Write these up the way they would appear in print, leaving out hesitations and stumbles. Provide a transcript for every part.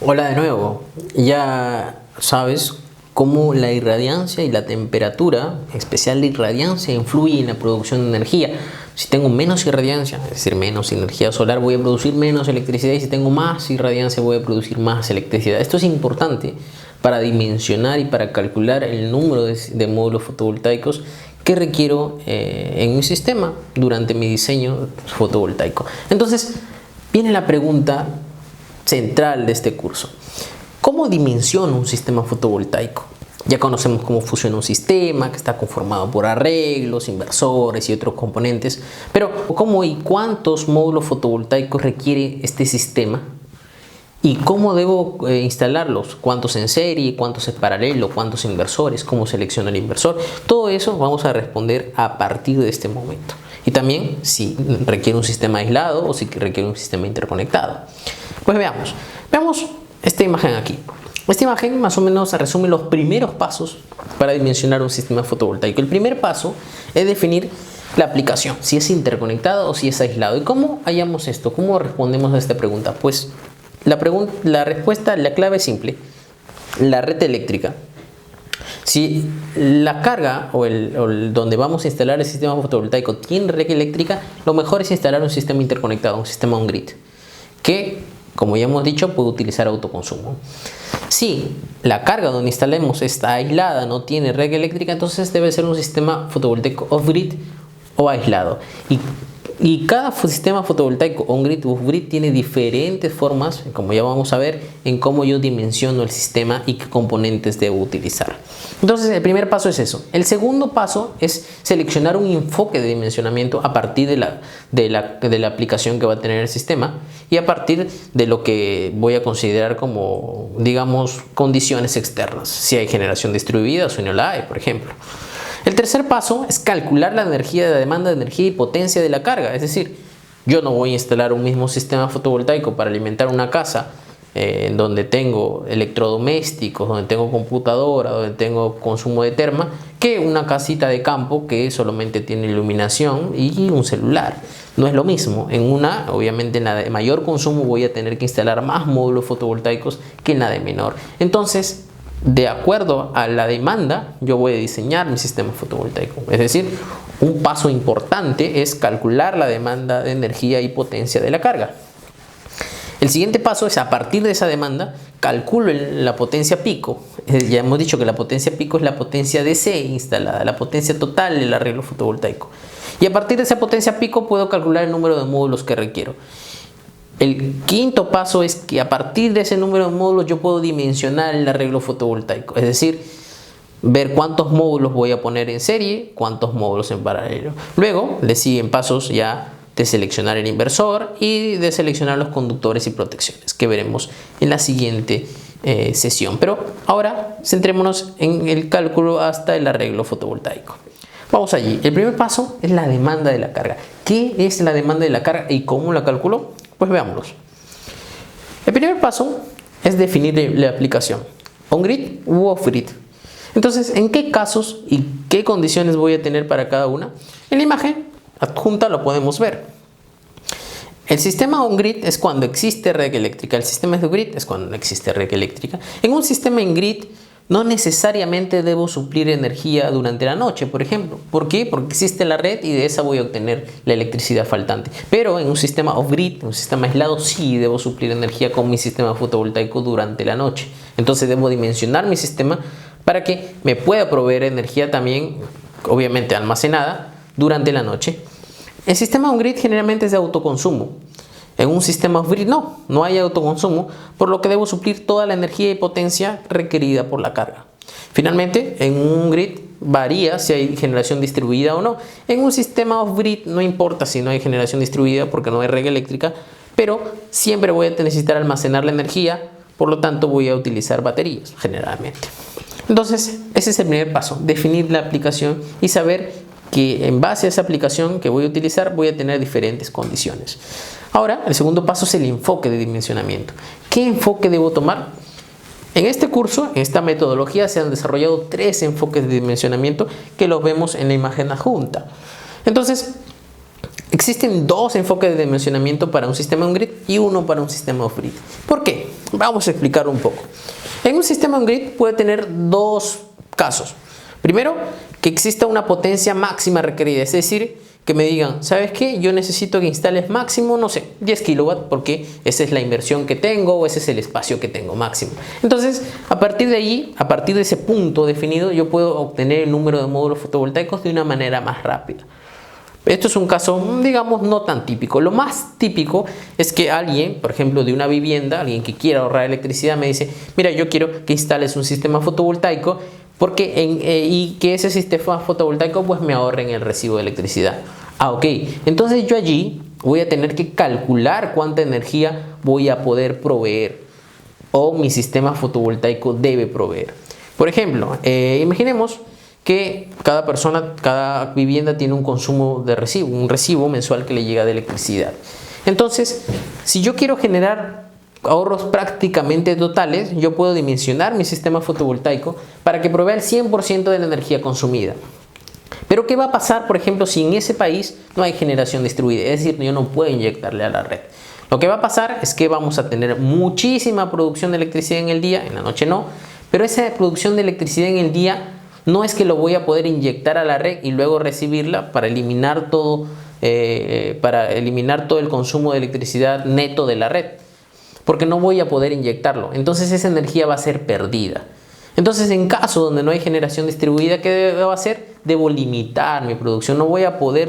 Hola de nuevo. Ya sabes cómo la irradiancia y la temperatura, en especial la irradiancia, influye en la producción de energía. Si tengo menos irradiancia, es decir, menos energía solar, voy a producir menos electricidad, y si tengo más irradiancia, voy a producir más electricidad. Esto es importante para dimensionar y para calcular el número de módulos fotovoltaicos que requiero en mi sistema durante mi diseño fotovoltaico. Entonces, viene la pregunta central de este curso: ¿cómo dimensiono un sistema fotovoltaico? Ya conocemos cómo funciona un sistema, que está conformado por arreglos, inversores y otros componentes, pero ¿cómo y cuántos módulos fotovoltaicos requiere este sistema? ¿Y cómo debo instalarlos? ¿Cuántos en serie? ¿Cuántos en paralelo? ¿Cuántos inversores? ¿Cómo selecciono el inversor? Todo eso vamos a responder a partir de este momento. Y también si requiere un sistema aislado o si requiere un sistema interconectado. Pues veamos esta imagen aquí. Esta imagen más o menos resume los primeros pasos para dimensionar un sistema fotovoltaico. El primer paso es definir la aplicación, si es interconectado o si es aislado. ¿Y cómo hallamos esto? ¿Cómo respondemos a esta pregunta? Pues la respuesta, la clave es simple: la red eléctrica. Si la carga o donde vamos a instalar el sistema fotovoltaico tiene red eléctrica, lo mejor es instalar un sistema interconectado, un sistema on-grid, que, como ya hemos dicho, puede utilizar autoconsumo. Si la carga donde instalemos está aislada, no tiene red eléctrica, entonces debe ser un sistema fotovoltaico off-grid o aislado. Y cada sistema fotovoltaico on-grid o off-grid tiene diferentes formas, como ya vamos a ver, en cómo yo dimensiono el sistema y qué componentes debo utilizar. Entonces, el primer paso es eso. El segundo paso es seleccionar un enfoque de dimensionamiento a partir de la aplicación que va a tener el sistema y a partir de lo que voy a considerar como, digamos, condiciones externas. Si hay generación distribuida o si no la hay, por ejemplo. El tercer paso es calcular la demanda de energía y potencia de la carga. Es decir, yo no voy a instalar un mismo sistema fotovoltaico para alimentar una casa en donde tengo electrodomésticos, donde tengo computadora, donde tengo consumo de terma, que una casita de campo que solamente tiene iluminación y un celular. No es lo mismo. En una, obviamente en la de mayor consumo voy a tener que instalar más módulos fotovoltaicos que en la de menor. Entonces, de acuerdo a la demanda, yo voy a diseñar mi sistema fotovoltaico. Es decir, un paso importante es calcular la demanda de energía y potencia de la carga. El siguiente paso es, a partir de esa demanda, calculo la potencia pico. Ya hemos dicho que la potencia pico es la potencia DC instalada, la potencia total del arreglo fotovoltaico. Y a partir de esa potencia pico puedo calcular el número de módulos que requiero. El quinto paso es que a partir de ese número de módulos yo puedo dimensionar el arreglo fotovoltaico, es decir, ver cuántos módulos voy a poner en serie, cuántos módulos en paralelo. Luego le siguen pasos ya de seleccionar el inversor y de seleccionar los conductores y protecciones, que veremos en la siguiente sesión. Pero ahora centrémonos en el cálculo hasta el arreglo fotovoltaico. Vamos allí. El primer paso es la demanda de la carga. ¿Qué es la demanda de la carga y cómo la calculo? Pues veámoslos. El primer paso es definir la aplicación, on-grid u off-grid. Entonces, ¿en qué casos y qué condiciones voy a tener para cada una? En la imagen adjunta lo podemos ver. El sistema on-grid es cuando existe red eléctrica. El sistema off-grid es cuando no existe red eléctrica. En un sistema en-grid no necesariamente debo suplir energía durante la noche, por ejemplo. ¿Por qué? Porque existe la red y de esa voy a obtener la electricidad faltante. Pero en un sistema off-grid, un sistema aislado, sí debo suplir energía con mi sistema fotovoltaico durante la noche. Entonces debo dimensionar mi sistema para que me pueda proveer energía también, obviamente almacenada, durante la noche. El sistema on-grid generalmente es de autoconsumo. En un sistema off-grid no hay autoconsumo, por lo que debo suplir toda la energía y potencia requerida por la carga. Finalmente, en un grid varía si hay generación distribuida o no. En un sistema off-grid no importa si no hay generación distribuida porque no hay red eléctrica, pero siempre voy a necesitar almacenar la energía, por lo tanto voy a utilizar baterías generalmente. Entonces, ese es el primer paso: definir la aplicación y saber que en base a esa aplicación que voy a utilizar voy a tener diferentes condiciones. Ahora, el segundo paso es el enfoque de dimensionamiento. ¿Qué enfoque debo tomar? En este curso, en esta metodología, se han desarrollado 3 enfoques de dimensionamiento que los vemos en la imagen adjunta. Entonces, existen 2 enfoques de dimensionamiento para un sistema on-grid y uno para un sistema off-grid. ¿Por qué? Vamos a explicar un poco. En un sistema on-grid puede tener dos casos. Primero, que exista una potencia máxima requerida, es decir, que me digan, ¿sabes qué? Yo necesito que instales máximo, no sé, 10 kilowatts porque esa es la inversión que tengo o ese es el espacio que tengo máximo. Entonces, a partir de allí, a partir de ese punto definido, yo puedo obtener el número de módulos fotovoltaicos de una manera más rápida. Esto es un caso, digamos, no tan típico. Lo más típico es que alguien, por ejemplo, de una vivienda, alguien que quiera ahorrar electricidad, me dice, mira, yo quiero que instales un sistema fotovoltaico y que ese sistema fotovoltaico pues me ahorre en el recibo de electricidad. Ok, entonces yo allí voy a tener que calcular cuánta energía voy a poder proveer o mi sistema fotovoltaico debe proveer. Por ejemplo, imaginemos que cada vivienda tiene un consumo de recibo, un recibo mensual que le llega de electricidad. Entonces, si yo quiero generar ahorros prácticamente totales, yo puedo dimensionar mi sistema fotovoltaico para que provea el 100% de la energía consumida. Pero ¿qué va a pasar, por ejemplo, si en ese país no hay generación distribuida? Es decir, yo no puedo inyectarle a la red. Lo que va a pasar es que vamos a tener muchísima producción de electricidad en el día, en la noche no, pero esa producción de electricidad en el día no es que lo voy a poder inyectar a la red y luego recibirla para eliminar todo el consumo de electricidad neto de la red, porque no voy a poder inyectarlo. Entonces esa energía va a ser perdida. Entonces, en caso donde no hay generación distribuida, ¿qué debo hacer? Debo limitar mi producción. No voy a poder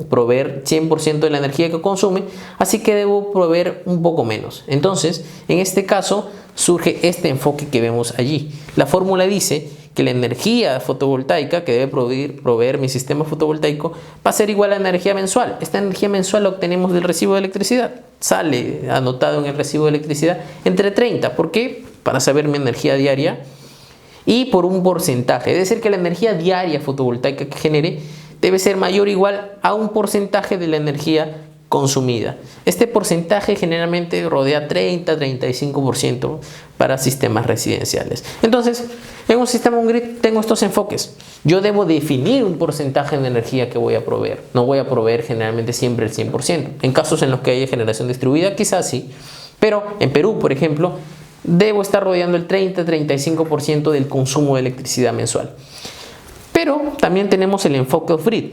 proveer 100% de la energía que consume, así que debo proveer un poco menos. Entonces, en este caso, surge este enfoque que vemos allí. La fórmula dice que la energía fotovoltaica que debe proveer mi sistema fotovoltaico va a ser igual a la energía mensual. Esta energía mensual la obtenemos del recibo de electricidad. Sale anotado en el recibo de electricidad entre 30. ¿Por qué? Para saber mi energía diaria y por un porcentaje. Es decir, que la energía diaria fotovoltaica que genere debe ser mayor o igual a un porcentaje de la energía consumida. Este porcentaje generalmente rodea 30-35% para sistemas residenciales. Entonces, en un sistema on-grid tengo estos enfoques. Yo debo definir un porcentaje de energía que voy a proveer. No voy a proveer generalmente siempre el 100%. En casos en los que haya generación distribuida, quizás sí. Pero en Perú, por ejemplo, debo estar rodeando el 30-35% del consumo de electricidad mensual. Pero también tenemos el enfoque off-grid.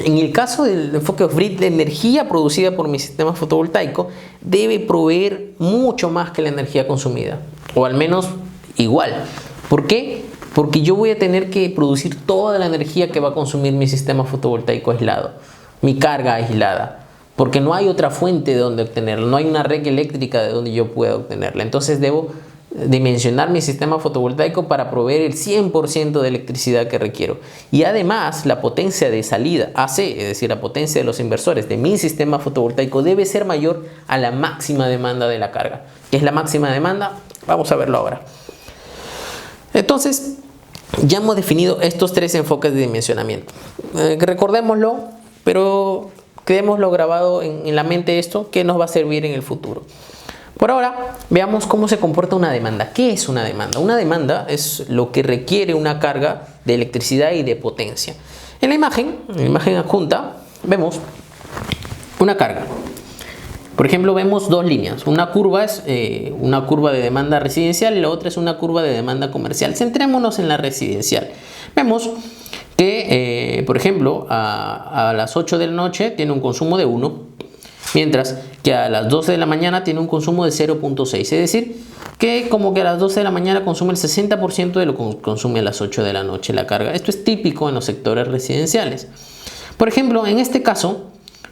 En el caso del enfoque off-grid, la energía producida por mi sistema fotovoltaico debe proveer mucho más que la energía consumida, o al menos igual. ¿Por qué? Porque yo voy a tener que producir toda la energía que va a consumir mi sistema fotovoltaico aislado, mi carga aislada, porque no hay otra fuente de donde obtenerla, no hay una red eléctrica de donde yo pueda obtenerla. Entonces debo dimensionar mi sistema fotovoltaico para proveer el 100% de electricidad que requiero. Y además la potencia de salida AC, es decir, la potencia de los inversores de mi sistema fotovoltaico debe ser mayor a la máxima demanda de la carga. ¿Qué es la máxima demanda? Vamos a verlo ahora. Entonces, ya hemos definido estos tres enfoques de dimensionamiento. Recordémoslo, pero quedémoslo grabado en la mente esto, que nos va a servir en el futuro. Por ahora, veamos cómo se comporta una demanda. ¿Qué es una demanda? Una demanda es lo que requiere una carga de electricidad y de potencia. En la imagen adjunta, vemos una carga. Por ejemplo, vemos dos líneas. Una curva es una curva de demanda residencial y la otra es una curva de demanda comercial. Centrémonos en la residencial. Vemos que, por ejemplo, a las 8 de la noche tiene un consumo de 1, mientras que a las 12 de la mañana tiene un consumo de 0.6. Es decir, que como que a las 12 de la mañana consume el 60% de lo que consume a las 8 de la noche la carga. Esto es típico en los sectores residenciales. Por ejemplo, en este caso,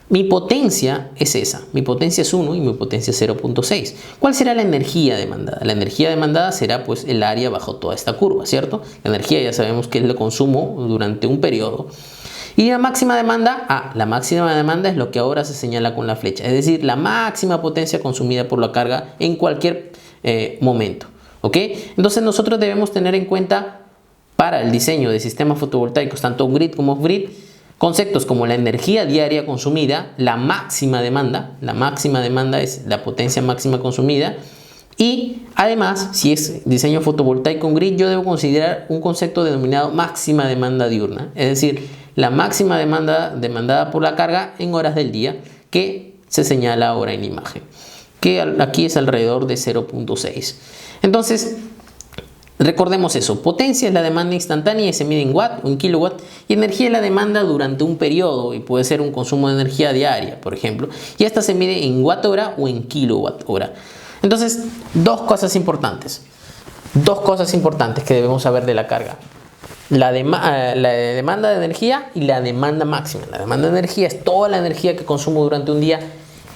mi potencia es esa. Mi potencia es 1 y mi potencia es 0.6. ¿Cuál será la energía demandada? La energía demandada será pues el área bajo toda esta curva, ¿cierto? La energía ya sabemos que es el consumo durante un periodo. Y la máxima demanda, la máxima demanda es lo que ahora se señala con la flecha, es decir, la máxima potencia consumida por la carga en cualquier momento. ¿Ok? Entonces nosotros debemos tener en cuenta para el diseño de sistemas fotovoltaicos, tanto on-grid como off-grid, conceptos como la energía diaria consumida, la máxima demanda es la potencia máxima consumida, y además, si es diseño fotovoltaico on-grid, yo debo considerar un concepto denominado máxima demanda diurna, es decir, la máxima demanda demandada por la carga en horas del día que se señala ahora en la imagen. que aquí es alrededor de 0.6. Entonces, recordemos eso: potencia es la demanda instantánea y se mide en watt o en kilowatt, y energía es la demanda durante un periodo y puede ser un consumo de energía diaria, por ejemplo, y esta se mide en watt hora o en kilowatt hora. Entonces, dos cosas importantes que debemos saber de la carga: la demanda de energía y la demanda máxima. La demanda de energía es toda la energía que consumo durante un día,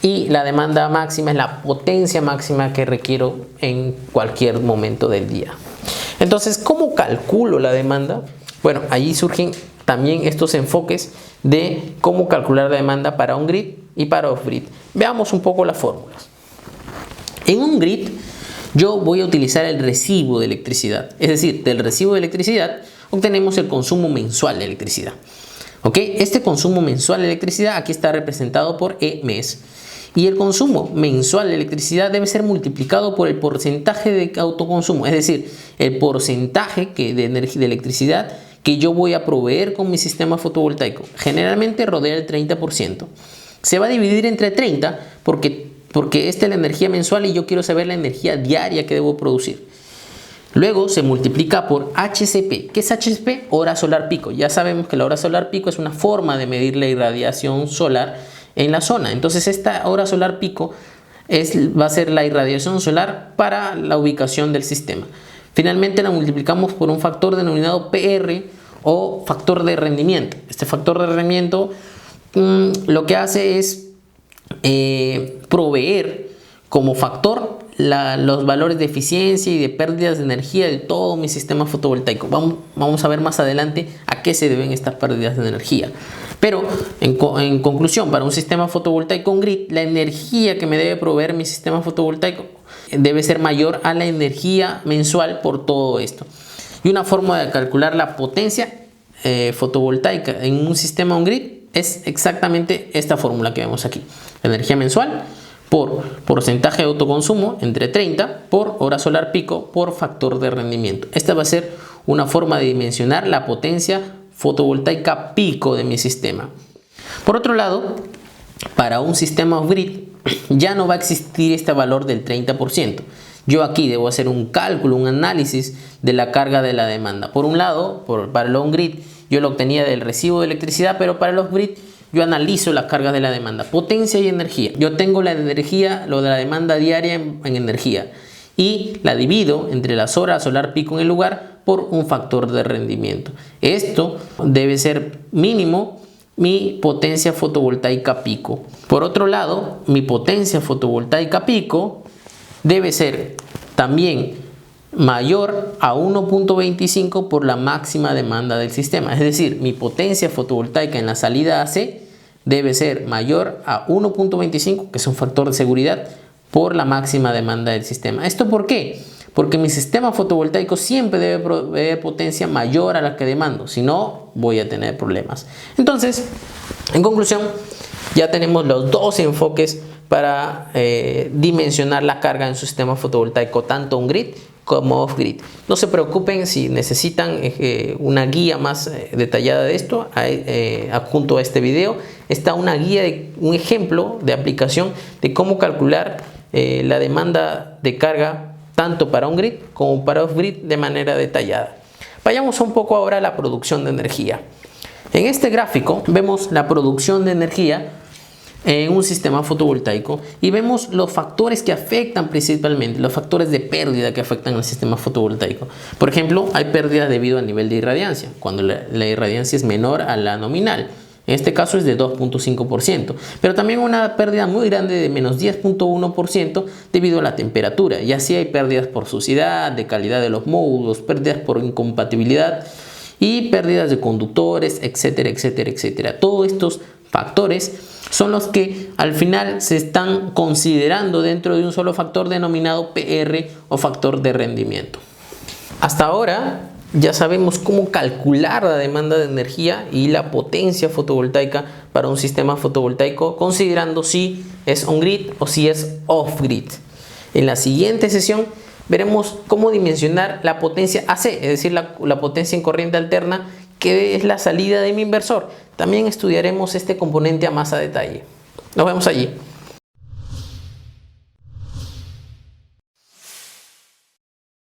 y la demanda máxima es la potencia máxima que requiero en cualquier momento del día. Entonces, ¿cómo calculo la demanda? Bueno, allí surgen también estos enfoques de cómo calcular la demanda para on grid y para off grid. Veamos un poco las fórmulas. En un grid yo voy a utilizar el recibo de electricidad, es decir, del recibo de electricidad obtenemos el consumo mensual de electricidad. ¿Ok? Este consumo mensual de electricidad aquí está representado por E mes. Y el consumo mensual de electricidad debe ser multiplicado por el porcentaje de autoconsumo, es decir, el porcentaje de electricidad que yo voy a proveer con mi sistema fotovoltaico. Generalmente rodea el 30%. Se va a dividir entre 30 porque esta es la energía mensual y yo quiero saber la energía diaria que debo producir. Luego se multiplica por HCP. ¿Qué es HCP? Hora solar pico. Ya sabemos que la hora solar pico es una forma de medir la irradiación solar en la zona. Entonces esta hora solar pico va a ser la irradiación solar para la ubicación del sistema. Finalmente la multiplicamos por un factor denominado PR o factor de rendimiento. Este factor de rendimiento lo que hace es proveer como factor los valores de eficiencia y de pérdidas de energía de todo mi sistema fotovoltaico. Vamos a ver más adelante a qué se deben estas pérdidas de energía. Pero en conclusión, para un sistema fotovoltaico on grid, la energía que me debe proveer mi sistema fotovoltaico debe ser mayor a la energía mensual por todo esto. Y una forma de calcular la potencia fotovoltaica en un sistema on grid es exactamente esta fórmula que vemos aquí: la energía mensual por porcentaje de autoconsumo entre 30 por hora solar pico por factor de rendimiento. Esta va a ser una forma de dimensionar la potencia fotovoltaica pico de mi sistema. Por otro lado, para un sistema off-grid ya no va a existir este valor del 30%. Yo aquí debo hacer un cálculo, un análisis de la carga de la demanda. Por un lado, para el on-grid yo lo obtenía del recibo de electricidad, pero para el off-grid yo analizo las cargas de la demanda, potencia y energía. Yo tengo la energía, lo de la demanda diaria en energía, y la divido entre las horas solar pico en el lugar por un factor de rendimiento. Esto debe ser mínimo mi potencia fotovoltaica pico. Por otro lado, mi potencia fotovoltaica pico debe ser también mayor a 1.25 por la máxima demanda del sistema. Es decir, mi potencia fotovoltaica en la salida AC debe ser mayor a 1.25, que es un factor de seguridad, por la máxima demanda del sistema. ¿Esto por qué? Porque mi sistema fotovoltaico siempre debe proveer potencia mayor a la que demando, si no voy a tener problemas. Entonces, en conclusión, ya tenemos los dos enfoques para dimensionar la carga en su sistema fotovoltaico, tanto on-grid como off-grid. No se preocupen si necesitan una guía más detallada de esto. Adjunto a este video está una guía, un ejemplo de aplicación de cómo calcular la demanda de carga tanto para on-grid como para off-grid de manera detallada. Vayamos un poco ahora a la producción de energía. En este gráfico vemos la producción de energía en un sistema fotovoltaico y vemos los factores que afectan principalmente, los factores de pérdida que afectan al sistema fotovoltaico. Por ejemplo, hay pérdida debido al nivel de irradiancia, cuando la irradiancia es menor a la nominal. En este caso es de 2.5%, pero también una pérdida muy grande de menos 10.1% debido a la temperatura. Y así hay pérdidas por suciedad, de calidad de los módulos, pérdidas por incompatibilidad y pérdidas de conductores, etcétera, etcétera, etcétera. Todos estos factores son los que al final se están considerando dentro de un solo factor denominado PR o factor de rendimiento. Hasta ahora ya sabemos cómo calcular la demanda de energía y la potencia fotovoltaica para un sistema fotovoltaico, considerando si es on-grid o si es off-grid. En la siguiente sesión veremos cómo dimensionar la potencia AC, es decir, la potencia en corriente alterna, que es la salida de mi inversor. También estudiaremos este componente a más a detalle. Nos vemos allí.